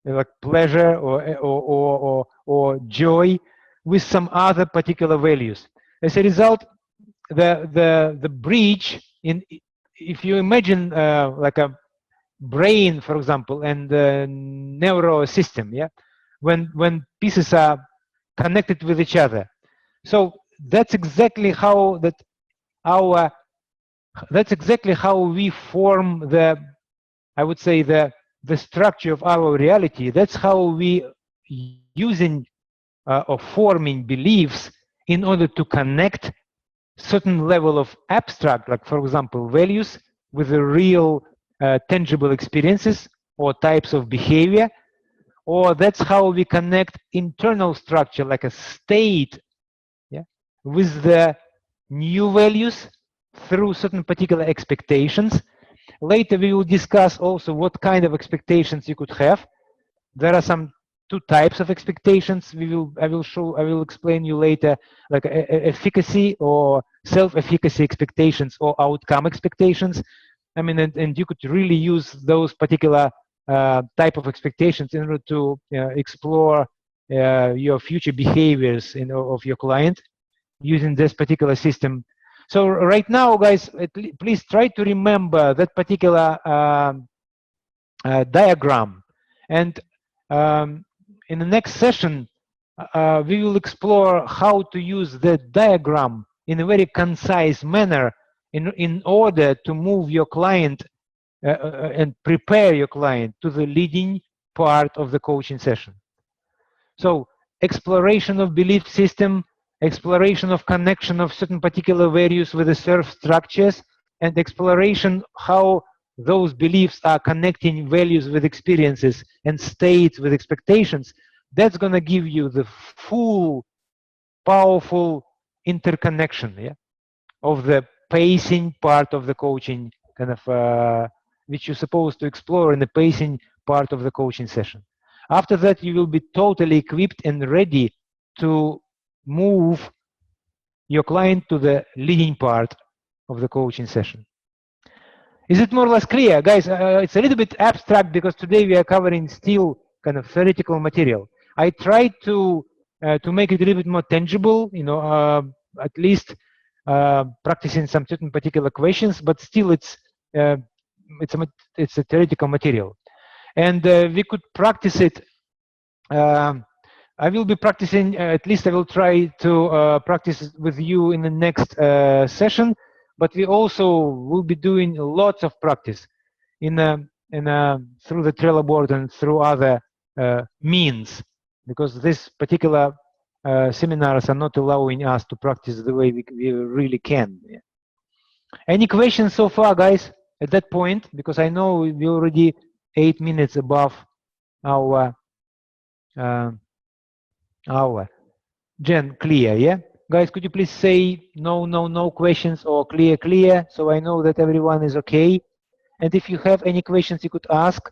like pleasure or joy with some other particular values. As a result, the breach in, if you imagine like a brain, for example, and the neural system, yeah, when pieces are connected with each other. So that's exactly how that's exactly how we form the, I would say, the structure of our reality. That's how we using or forming beliefs in order to connect certain level of abstract, like for example, values with the real tangible experiences or types of behavior, or that's how we connect internal structure like a state, yeah, with the new values through certain particular expectations. Later we will discuss also what kind of expectations you could have. There are some two types of expectations. I will explain you later, like efficacy or self-efficacy expectations or outcome expectations. I mean, and you could really use those particular type of expectations in order to explore your future behaviors of your client using this particular system. So right now, guys, please try to remember that particular diagram. And in the next session, we will explore how to use that diagram in a very concise manner in order to move your client and prepare your client to the leading part of the coaching session. So exploration of belief system, exploration of connection of certain particular values with the serve structures, and exploration how those beliefs are connecting values with experiences and states with expectations. That's going to give you the full, powerful interconnection, yeah, of the pacing part of the coaching, kind of which you're supposed to explore in the pacing part of the coaching session. After that, you will be totally equipped and ready to move your client to the leading part of the coaching session. Is it more or less clear? Guys, it's a little bit abstract because today we are covering still kind of theoretical material. I tried to make it a little bit more tangible, you know, at least practicing some certain particular questions, but still it's a theoretical material. And we could practice it. I will be practicing, at least I will try to practice with you in the next session, but we also will be doing lots of practice through the Trello board and through other means, because this particular seminars are not allowing us to practice the way we really can. Any questions so far, guys, at that point? Because I know we're already 8 minutes above our hour. Jen, clear, yeah? Guys, could you please say no questions or clear, so I know that everyone is okay? And if you have any questions, you could ask.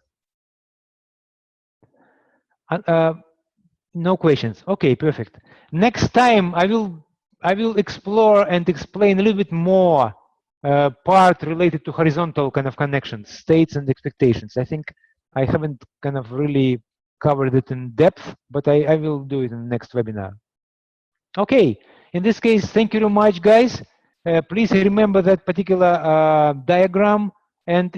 No questions. Okay, perfect. Next time I will explore and explain a little bit more part related to horizontal kind of connections, states and expectations. I think I haven't kind of really covered it in depth, but I will do it in the next webinar. Okay, in this case, thank you very much, guys. Please remember that particular diagram, and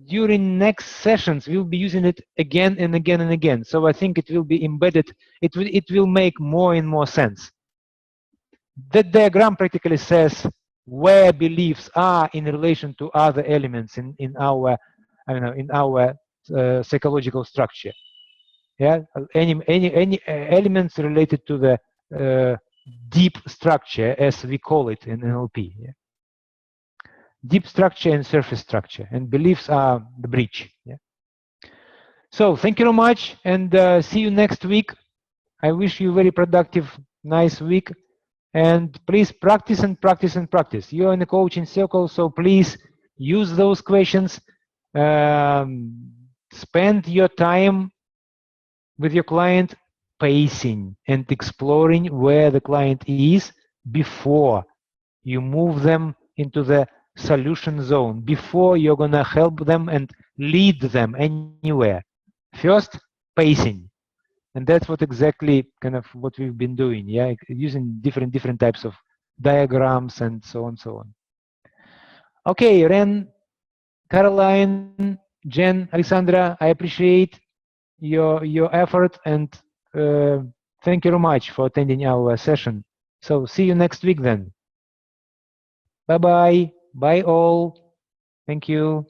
during next sessions, we'll be using it again and again and again. So I think it will be embedded. It will make more and more sense. That diagram practically says where beliefs are in relation to other elements in our, I don't know, in our psychological structure. Yeah, any elements related to the deep structure, as we call it in NLP. Yeah? Deep structure and surface structure, and beliefs are the bridge. Yeah? So thank you very much, and see you next week. I wish you a very productive, nice week, and please practice and practice and practice. You're in a coaching circle, so please use those questions. Spend your time with your client, pacing and exploring where the client is before you move them into the solution zone, before you're going to help them and lead them anywhere. First, pacing. And that's what exactly kind of what we've been doing, yeah, using different types of diagrams and so on, so on. Okay, Ren, Caroline, Jen, Alexandra, I appreciate your effort, and thank you very much for attending our session. So see you next week then. Bye bye. Bye all. Thank you.